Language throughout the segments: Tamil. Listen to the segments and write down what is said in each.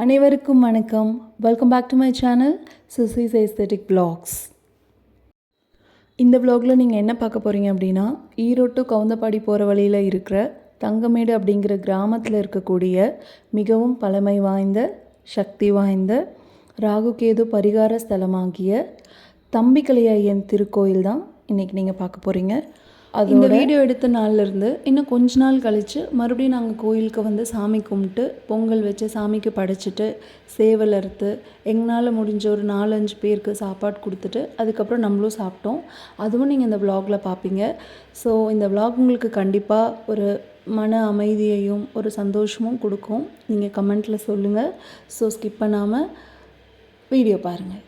அனைவருக்கும் வணக்கம். Welcome back to my channel Suchi's aesthetic vlogs. இந்த வ்ளாகில் நீங்கள் என்ன பார்க்க போகிறீங்க அப்படின்னா, ஈரோடு டு கவுந்தப்பாடி போகிற வழியில் இருக்கிற தங்கமேடு அப்படிங்கிற கிராமத்தில் இருக்கக்கூடிய மிகவும் பழமை வாய்ந்த சக்தி வாய்ந்த ராகுகேது பரிகார ஸ்தலமாகிய தம்பிக்கலை ஐயன் திருக்கோயில் தான் இன்றைக்கி நீங்கள் பார்க்க போகிறீங்க. இந்த வீடியோ எடுத்த நாள்லேருந்து இன்னும் கொஞ்ச நாள் கழித்து மறுபடியும் நாங்கள் கோயிலுக்கு வந்து சாமி கும்பிட்டு பொங்கல் வச்சு சாமிக்கு படைச்சிட்டு சேவல் அறுத்து எங்களால் முடிஞ்ச ஒரு 4-5 பேருக்கு சாப்பாடு கொடுத்துட்டு அதுக்கப்புறம் நம்மளும் சாப்பிட்டோம். அதுவும் நீங்கள் இந்த வ்ளாகில் பார்ப்பீங்க. ஸோ இந்த வ்ளாக் உங்களுக்கு கண்டிப்பாக ஒரு மன அமைதியையும் ஒரு சந்தோஷமும் கொடுக்கும். நீங்கள் கமெண்ட்டில் சொல்லுங்கள். ஸோ ஸ்கிப் பண்ணாமல் வீடியோ பாருங்கள்.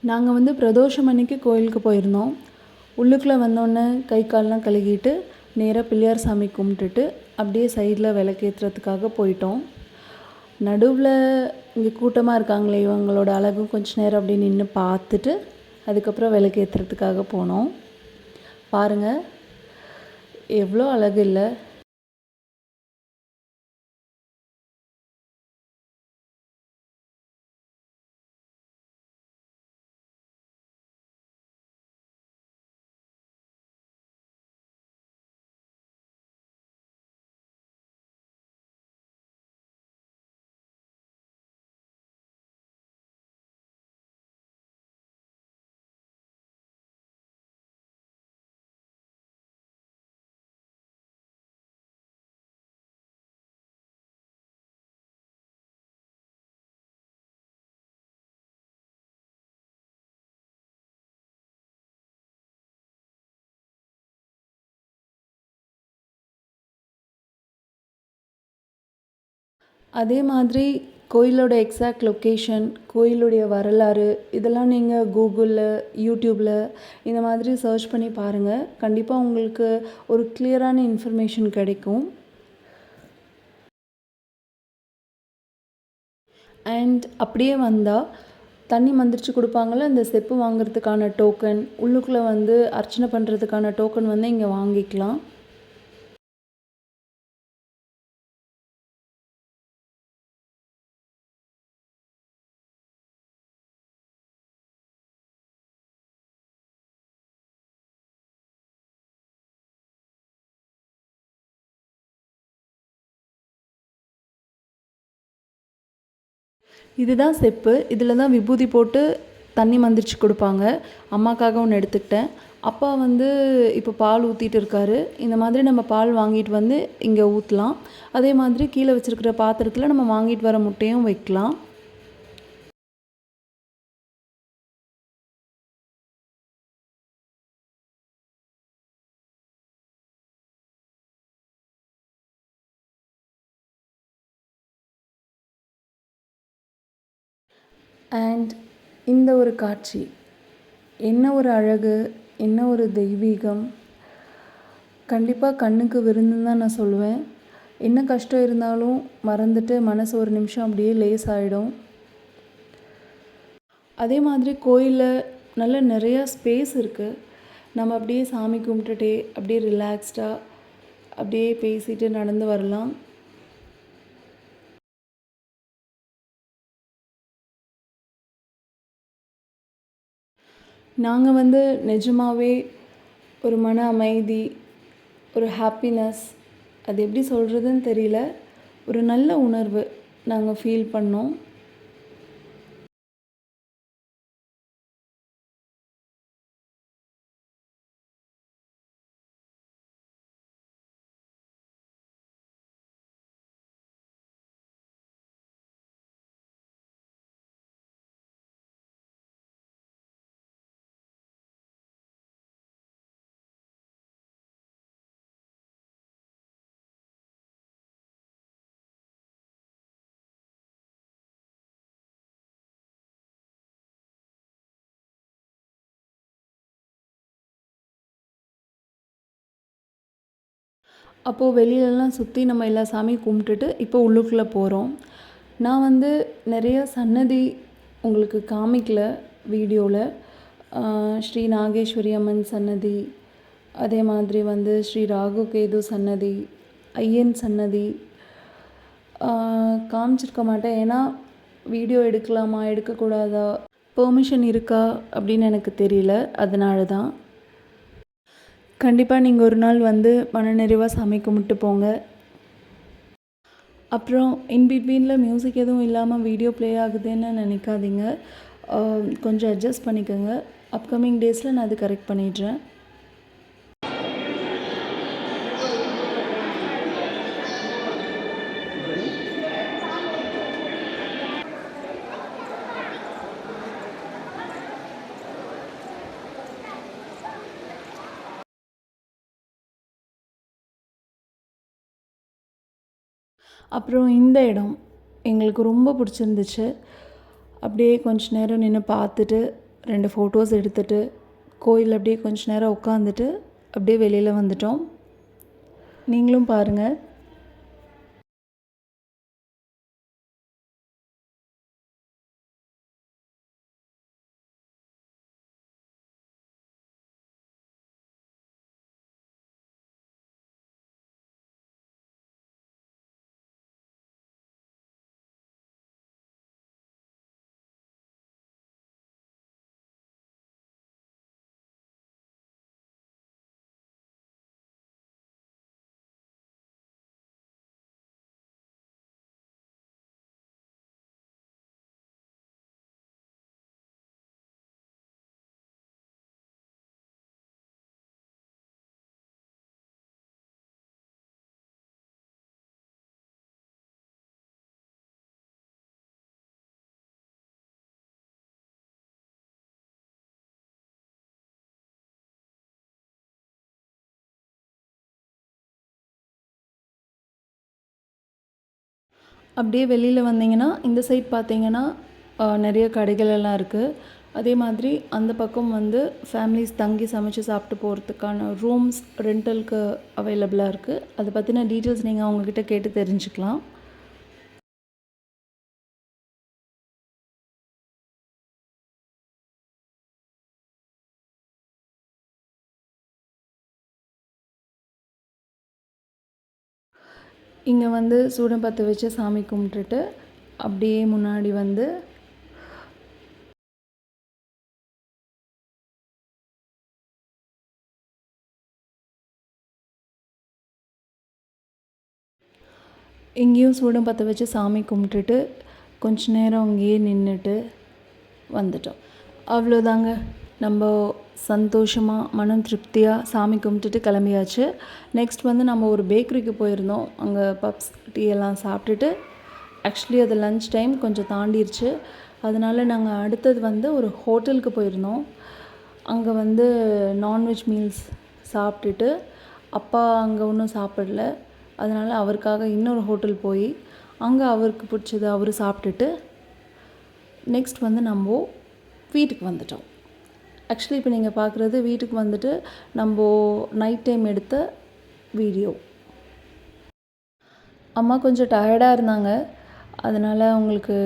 நாங்கள் வந்து பிரதோஷம் அன்னைக்கு கோயிலுக்கு போயிருந்தோம். உள்ளுக்குள்ளே வந்தோடனே கை கால்லாம் கழுகிட்டு நேராக பிள்ளையார் சாமி கும்பிட்டுட்டு அப்படியே சைடில் விளக்கேற்றுறதுக்காக போயிட்டோம். நடுவில் இங்கே கூட்டமாக இருக்காங்களே இவங்களோட அழகும் கொஞ்சம் நேரம் அப்படியே நின்று பார்த்துட்டு அதுக்கப்புறம் விளக்கேற்றுறதுக்காக போனோம். பாருங்கள் எவ்வளோ அழகு இல்லை. அதே மாதிரி கோயிலோட எக்ஸாக்ட் லொக்கேஷன், கோயிலுடைய வரலாறு இதெல்லாம் நீங்கள் கூகுளில், யூடியூப்பில் இந்த மாதிரி சர்ச் பண்ணி பாருங்கள். கண்டிப்பாக உங்களுக்கு ஒரு கிளியரான இன்ஃபர்மேஷன் கிடைக்கும். அண்ட் அப்படியே வந்தால் தண்ணி மந்திரிச்சு கொடுப்பாங்கள்ல, அந்த செப்பு வாங்குறதுக்கான டோக்கன், உள்ளுக்குள்ளே வந்து அர்ச்சனை பண்ணுறதுக்கான டோக்கன் வந்து இங்கே வாங்கிக்கலாம். இதுதான் செப்பு. இதில் தான் விபூதி போட்டு தண்ணி மந்திரிச்சு கொடுப்பாங்க. அம்மாக்காக ஒன்று எடுத்துக்கிட்டேன். அப்பா வந்து இப்போ பால் ஊற்றிட்டு இருக்காரு. இந்த மாதிரி நம்ம பால் வாங்கிட்டு வந்து இங்கே ஊற்றலாம். அதே மாதிரி கீழே வச்சுருக்கிற பாத்திரத்தில் நம்ம வாங்கிட்டு வர முட்டையும் வைக்கலாம். அண்ட் இந்த ஒரு காட்சி என்ன ஒரு அழகு, என்ன ஒரு தெய்வீகம். கண்டிப்பாக கண்ணுக்கு விருந்துன்னு தான் நான் சொல்லுவேன். என்ன கஷ்டம் இருந்தாலும் மறந்துட்டு மனசு ஒரு நிமிஷம் அப்படியே லேசாகிடும். அதே மாதிரி கோயிலில் நல்ல நிறையா ஸ்பேஸ் இருக்குது. நம்ம அப்படியே சாமி கும்பிட்டுட்டே அப்படியே ரிலாக்ஸ்டாக அப்படியே பேசிட்டு நடந்து வரலாம். நாங்கள் வந்து நிஜமாகவே ஒரு மன அமைதி, ஒரு ஹாப்பினஸ், அது எப்படி சொல்கிறதுன்னு தெரியல, ஒரு நல்ல உணர்வு நாங்கள் ஃபீல் பண்ணோம். அப்போது வெளியிலலாம் சுற்றி நம்ம எல்லா சாமியும் கும்பிட்டுட்டு இப்போ உள்ளுக்குள்ளே போகிறோம். நான் வந்து நிறைய சன்னதி உங்களுக்கு காமிக்கல வீடியோவில். ஸ்ரீ நாகேஸ்வரி அம்மன் சன்னதி, அதே மாதிரி வந்து ஸ்ரீ ராகு கேது சன்னதி, ஐயன் சன்னதி காமிச்சிருக்க மாட்டேன். ஏன்னா வீடியோ எடுக்கலாமா எடுக்கக்கூடாதா, பெர்மிஷன் இருக்கா அப்படின்னு எனக்கு தெரியல. அதனால தான். கண்டிப்பாக நீங்கள் ஒரு நாள் வந்து மனநிறைவாக சாமி கும்பிட்டு போங்க. அப்புறம் இன்பிட்வீனில் மியூசிக் எதுவும் இல்லாமல் வீடியோ ப்ளே ஆகுதுன்னு நினைக்காதீங்க. கொஞ்சம் அட்ஜஸ்ட் பண்ணிக்கோங்க. அப்கமிங் டேஸில் நான் அது கரெக்ட் பண்ணிடுறேன். அப்புறம் இந்த இடம் எங்களுக்கு ரொம்ப பிடிச்சிருந்துச்சு. அப்படியே கொஞ்ச நேரம் நின்று பார்த்துட்டு 2 ஃபோட்டோஸ் எடுத்துகிட்டு கோயிலில் அப்படியே கொஞ்ச நேரம் உட்காந்துட்டு அப்படியே வெளியில் வந்துட்டோம். நீங்களும் பாருங்கள். அப்படியே வெளியில் வந்தீங்கன்னா இந்த சைட் பார்த்தீங்கன்னா நிறைய கடைகள் எல்லாம் இருக்குது. அதே மாதிரி அந்த பக்கம் வந்து ஃபேமிலிஸ் தங்கி சமைச்சு சாப்பிட்டு போகிறதுக்கான ரூம்ஸ் ரெண்டலுக்கு அவைலபிளாக இருக்குது. அதை பற்றின டீட்டெயில்ஸ் நீங்கள் அவங்கக்கிட்ட கேட்டு தெரிஞ்சுக்கலாம். இங்கே வந்து சூடம் பற்ற வச்சு சாமி கும்பிட்டுட்டு அப்படியே முன்னாடி வந்து இங்கேயும் சூடம் பற்ற வச்சு சாமி கும்பிட்டுட்டு கொஞ்ச நேரம் அங்கேயே நின்றுட்டு வந்துட்டோம். அவ்வளோதாங்க. நம்ம சந்தோஷமாக மனம் திருப்தியாக சாமி கும்பிட்டுட்டு கிளம்பியாச்சு. நெக்ஸ்ட் வந்து நம்ம ஒரு பேக்கரிக்கு போயிருந்தோம். அங்கே பப்ஸ் டீ எல்லாம் சாப்பிட்டுட்டு ஆக்சுவலி அது லன்ச் டைம் கொஞ்சம் தாண்டிருச்சு. அதனால் நாங்கள் அடுத்தது வந்து ஒரு ஹோட்டலுக்கு போயிருந்தோம். அங்கே வந்து நான்வெஜ் மீல்ஸ் சாப்பிட்டுட்டு அப்பா அங்கே ஒன்றும் சாப்பிடல. அதனால் அவருக்காக இன்னொரு ஹோட்டல் போய் அங்கே அவருக்கு பிடிச்சது அவர் சாப்பிட்டுட்டு நெக்ஸ்ட் வந்து நம்ம வீட்டுக்கு வந்துட்டோம். ஆக்சுவலி இப்போ நீங்கள் பார்க்குறது வீட்டுக்கு வந்துட்டு நம்ம நைட் டைம் எடுத்த வீடியோ. அம்மா கொஞ்சம் டயர்டாக இருந்தாங்க. அதனால் அவங்களுக்கு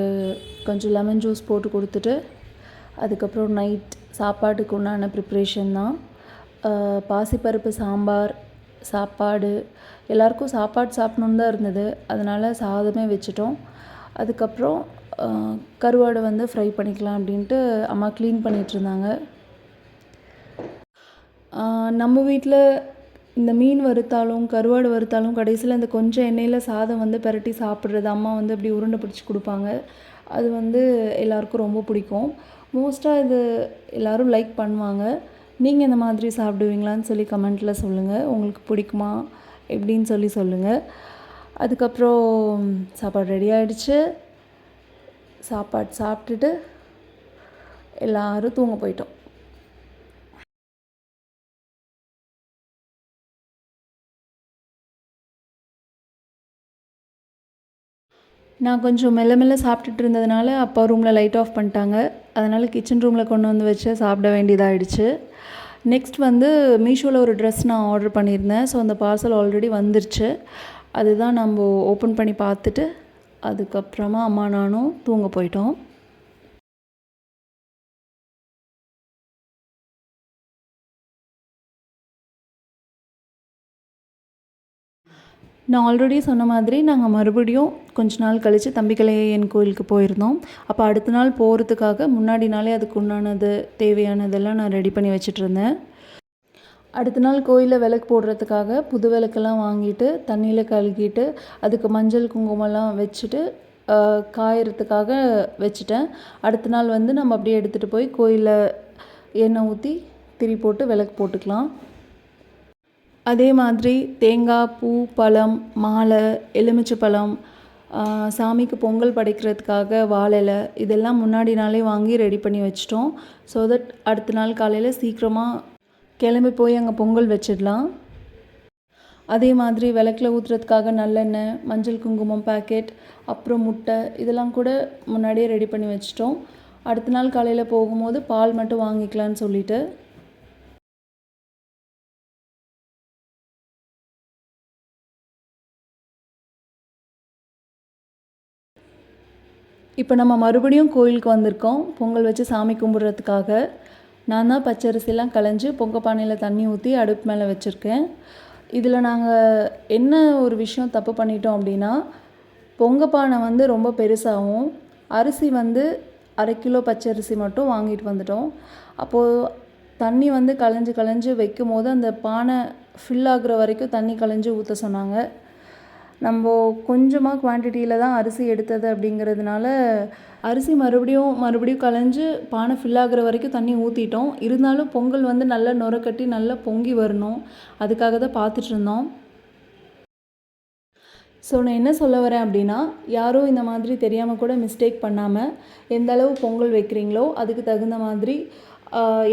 கொஞ்சம் லெமன் ஜூஸ் போட்டு கொடுத்துட்டு அதுக்கப்புறம் நைட் சாப்பாட்டுக்கு உண்டான ப்ரிப்ரேஷன் தான். பாசிப்பருப்பு சாம்பார், சாப்பாடு, எல்லாருக்கும் சாப்பாடு சாப்பிட்ணுன்னு தான் இருந்தது. அதனால் சாதமே வச்சுட்டோம். அதுக்கப்புறம் கருவாடை வந்து ஃப்ரை பண்ணிக்கலாம் அப்படின்ட்டு அம்மா க்ளீன் பண்ணிகிட்ருந்தாங்க. நம்ம வீட்டில் இந்த மீன் வறுத்தாலும் கருவாடு வறுத்தாலும் கடைசியில் இந்த கொஞ்சம் எண்ணெயில் சாதம் வந்து பெரட்டி சாப்பிட்றது அம்மா வந்து அப்படி உருண்டை பிடிச்சி கொடுப்பாங்க. அது வந்து எல்லாருக்கும் ரொம்ப பிடிக்கும். மோஸ்ட்டாக இது எல்லோரும் லைக் பண்ணுவாங்க. நீங்கள் இந்த மாதிரி சாப்பிடுவீங்களான்னு சொல்லி கமெண்ட்டில் சொல்லுங்கள். உங்களுக்கு பிடிக்குமா எப்படின்னு சொல்லி சொல்லுங்கள். அதுக்கப்புறம் சாப்பாடு ரெடி ஆகிடுச்சு. சாப்பாடு சாப்பிட்டுட்டு எல்லோரும் தூங்க போயிட்டோம். நான் கொஞ்சம் மெல்ல மெல்ல சாப்பிட்டுட்டு இருந்ததுனால அப்பா ரூமில் லைட் ஆஃப் பண்ணிட்டாங்க. அதனால் கிச்சன் ரூமில் கொண்டு வந்து வச்சு சாப்பிட வேண்டியதாகிடுச்சு. நெக்ஸ்ட் வந்து மீஷோவில் ஒரு ட்ரெஸ் நான் ஆர்டர் பண்ணியிருந்தேன். ஸோ அந்த பார்சல் ஆல்ரெடி வந்துருச்சு. அதுதான் நம்ம ஓப்பன் பண்ணி பார்த்துட்டு அதுக்கப்புறமா அம்மா நானும் தூங்க போயிட்டோம். நான் ஆல்ரெடி சொன்ன மாதிரி நாங்கள் மறுபடியும் கொஞ்ச நாள் கழித்து தம்பிக்கலையன் கோயிலுக்கு போயிருந்தோம். அப்போ அடுத்த நாள் போகிறதுக்காக முன்னாடி நாளே அதுக்கு உண்டானது தேவையானதெல்லாம் நான் ரெடி பண்ணி வச்சிட்ருந்தேன். அடுத்த நாள் கோயிலில் விளக்கு போடுறதுக்காக புது விளக்கெல்லாம் வாங்கிட்டு தண்ணியில் கழுகிட்டு அதுக்கு மஞ்சள் குங்குமம்லாம் வச்சுட்டு காயறதுக்காக வச்சுட்டேன். அடுத்த நாள் வந்து நம்ம அப்படியே எடுத்துகிட்டு போய் கோயிலில் எண்ணெய் ஊற்றி திரி போட்டு விளக்கு போட்டுக்கலாம். அதே மாதிரி தேங்காய், பூ, பழம், மாலை, எலுமிச்சைப்பழம், சாமிக்கு பொங்கல் படைக்கிறதுக்காக வாழை இலை இதெல்லாம் முன்னாடி நாளே வாங்கி ரெடி பண்ணி வச்சிட்டோம். ஸோ தட் அடுத்த நாள் காலையில் சீக்கிரமாக கிளம்பி போய் அங்கே பொங்கல் வச்சிடலாம். அதே மாதிரி விளக்கில் ஊற்றுறதுக்காக நல்லெண்ணெய், மஞ்சள் குங்குமம் பேக்கெட், அப்புறம் முட்டை இதெல்லாம் கூட முன்னாடியே ரெடி பண்ணி வச்சிட்டோம். அடுத்த நாள் காலையில் போகும்போது பால் மட்டும் வாங்கிக்கலான்னு சொல்லிவிட்டு இப்போ நம்ம மறுபடியும் கோயிலுக்கு வந்திருக்கோம் பொங்கல் வச்சு சாமி கும்பிட்றதுக்காக. நான் தான் பச்சரிசிலாம் களைஞ்சி பொங்கல் பானையில் தண்ணி ஊற்றி அடுப்பு மேலே வச்சுருக்கேன். இதில் நாங்கள் என்ன ஒரு விஷயம் தப்பு பண்ணிட்டோம் அப்படின்னா, பொங்கல் பானை வந்து ரொம்ப பெருசாகவும் அரிசி வந்து 1/2 கிலோ பச்சரிசி மட்டும் வாங்கிட்டு வந்துட்டோம். அப்போது தண்ணி வந்து களைஞ்சு வைக்கும் போது அந்த பானை ஃபில் ஆகுற வரைக்கும் தண்ணி களைஞ்சி ஊற்ற சொன்னாங்க. நம்ம கொஞ்சமாக குவான்டிட்டியில் தான் அரிசி எடுத்தது அப்படிங்கிறதுனால அரிசி மறுபடியும் களைஞ்சு பானை ஃபில் ஆகுற வரைக்கும் தண்ணி ஊற்றிட்டோம். இருந்தாலும் பொங்கல் வந்து நல்லா நுர கட்டி நல்லா பொங்கி வரணும், அதுக்காக தான் பார்த்துட்ருந்தோம். ஸோ நான் என்ன சொல்ல வரேன் அப்படின்னா, யாரும் இந்த மாதிரி தெரியாமல் கூட மிஸ்டேக் பண்ணாமல் எந்த அளவு பொங்கல் வைக்கிறீங்களோ அதுக்கு தகுந்த மாதிரி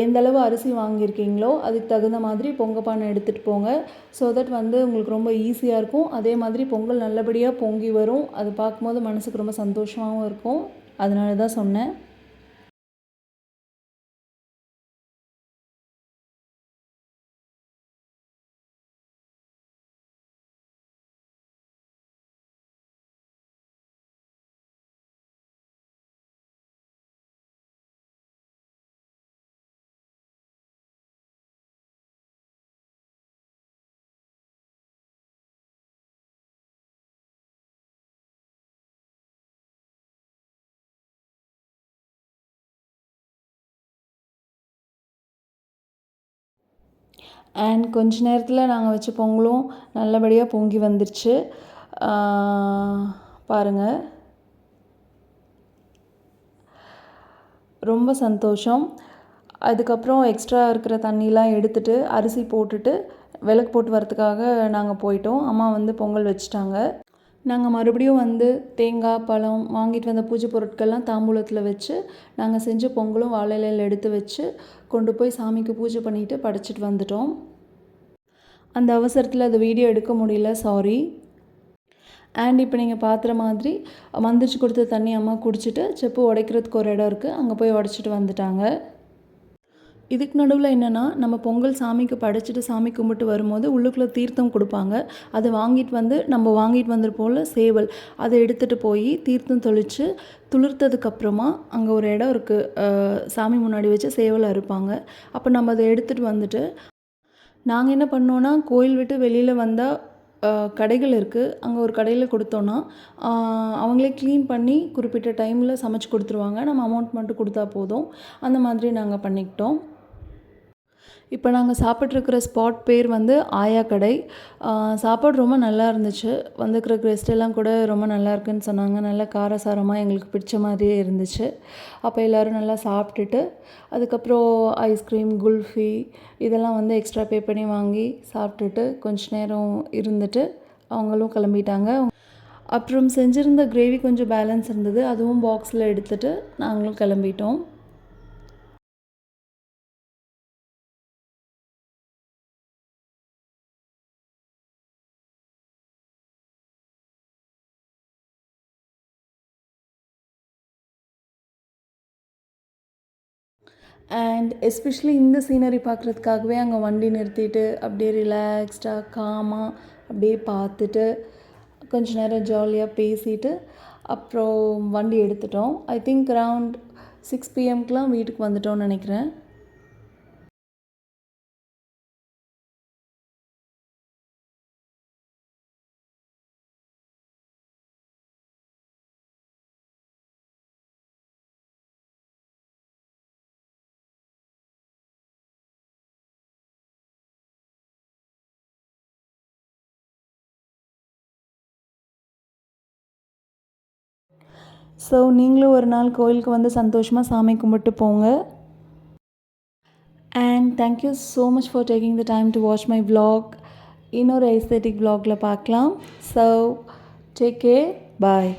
எந்த அளவு அரிசி வாங்கியிருக்கீங்களோ அதுக்கு தகுந்த மாதிரி பொங்கல் பானை எடுத்துகிட்டு போங்க. ஸோ தட் வந்து உங்களுக்கு ரொம்ப ஈஸியாக இருக்கும். அதே மாதிரி பொங்கல் நல்லபடியாக பொங்கி வரும். அது பார்க்கும்போது மனசுக்கு ரொம்ப சந்தோஷமாகவும் இருக்கும். அதனால தான் சொன்னேன். அண்ட் கொஞ்ச நேரத்தில் நாங்கள் வச்ச பொங்கலும் நல்லபடியாக பொங்கி வந்துருச்சு. பாருங்கள், ரொம்ப சந்தோஷம். அதுக்கப்புறம் எக்ஸ்ட்ரா இருக்கிற தண்ணிலாம் எடுத்துகிட்டு அரிசி போட்டுட்டு விளக்கு போட்டு வரத்துக்காக நாங்கள் போயிட்டோம். அம்மா வந்து பொங்கல் வச்சுட்டாங்க. நாங்கள் மறுபடியும் வந்து தேங்காய், பழம் வாங்கிட்டு வந்த பூஜை பொருட்கள்லாம் தாம்பூலத்தில் வச்சு நாங்கள் செஞ்ச பொங்கலும் வாழை இலையில் எடுத்து வச்சு கொண்டு போய் சாமிக்கு பூஜை பண்ணிவிட்டு படைச்சிட்டு வந்துட்டோம். அந்த அவசரத்தில் அது வீடியோ எடுக்க முடியல, சாரி. அண்ட் இப்போ நீங்கள் பார்க்குற மாதிரி மந்திரிச்சு கொடுத்த தண்ணி அம்மா குடிச்சிட்டு செப்பு உடைக்கிறதுக்கு ஒரு இடம் இருக்குது, அங்கே போய் உடச்சிட்டு வந்துட்டாங்க. இதுக்கு நடுவில் என்னென்னா, நம்ம பொங்கல் சாமிக்கு படைச்சிட்டு சாமி கும்பிட்டு வரும்போது உள்ளுக்குள்ளே தீர்த்தம் கொடுப்பாங்க. அதை நம்ம வாங்கிட்டு வந்திருப்போம்ல சேவல், அதை எடுத்துகிட்டு போய் தீர்த்தம் தெளித்து துளிர்த்ததுக்கப்புறமா அங்கே ஒரு இடம் இருக்குது, சாமி முன்னாடி வச்சு சேவலை அறுப்பாங்க. அப்போ நம்ம அதை எடுத்துகிட்டு வந்துட்டு நாங்கள் என்ன பண்ணோன்னா, கோயில் விட்டு வெளியில் வந்தால் கடைகள் இருக்குது, அங்கே ஒரு கடையில் கொடுத்தோன்னா அவங்களே க்ளீன் பண்ணி குறிப்பிட்ட டைமில் சமைச்சு கொடுத்துருவாங்க. நம்ம அமௌண்ட் மட்டும் கொடுத்தா போதும். அந்த மாதிரி நாங்கள் பண்ணிக்கிட்டோம். இப்போ நாங்கள் சாப்பிட்ருக்கிற ஸ்பாட் பேர் வந்து ஆயா கடை. சாப்பாடு ரொம்ப நல்லா இருந்துச்சு. வந்துருக்கிற கெஸ்ட் எல்லாம் கூட ரொம்ப நல்லா இருக்குன்னு சொன்னாங்க. நல்லா காரசாரமாக எங்களுக்கு பிடிச்ச மாதிரியே இருந்துச்சு. அப்போ எல்லோரும் நல்லா சாப்பிட்டுட்டு அதுக்கப்புறம் ஐஸ்கிரீம், குல்ஃபி இதெல்லாம் வந்து எக்ஸ்ட்ரா பே பண்ணி வாங்கி சாப்பிட்டுட்டு கொஞ்ச நேரம் இருந்துட்டு அவங்களும் கிளம்பிட்டாங்க. அப்புறம் செஞ்சுருந்த கிரேவி கொஞ்சம் பேலன்ஸ் இருந்தது, அதுவும் பாக்ஸில் எடுத்துகிட்டு நாங்களும் கிளம்பிட்டோம். அண்ட் எஸ்பெஷலி இந்த சீனரி பார்க்குறதுக்காகவே அங்கே வண்டி நிறுத்திட்டு அப்படியே ரிலாக்ஸ்டாக காமாக அப்படியே பார்த்துட்டு கொஞ்ச நேரம் ஜாலியாக பேசிட்டு அப்புறம் வண்டி எடுத்துட்டோம். ஐ திங்க் அரவுண்ட் 6 PM வீட்டுக்கு வந்துட்டோம்னு நினைக்கிறேன். ஸோ நீங்களும் ஒரு நாள் கோயிலுக்கு வந்து சந்தோஷமாக சாமி கும்பிட்டு போங்க. And thank you so much for taking the time to watch my vlog. இன்னொரு ஐஸ்தெட்டிக் vlogல பார்க்கலாம். So take care. பாய்.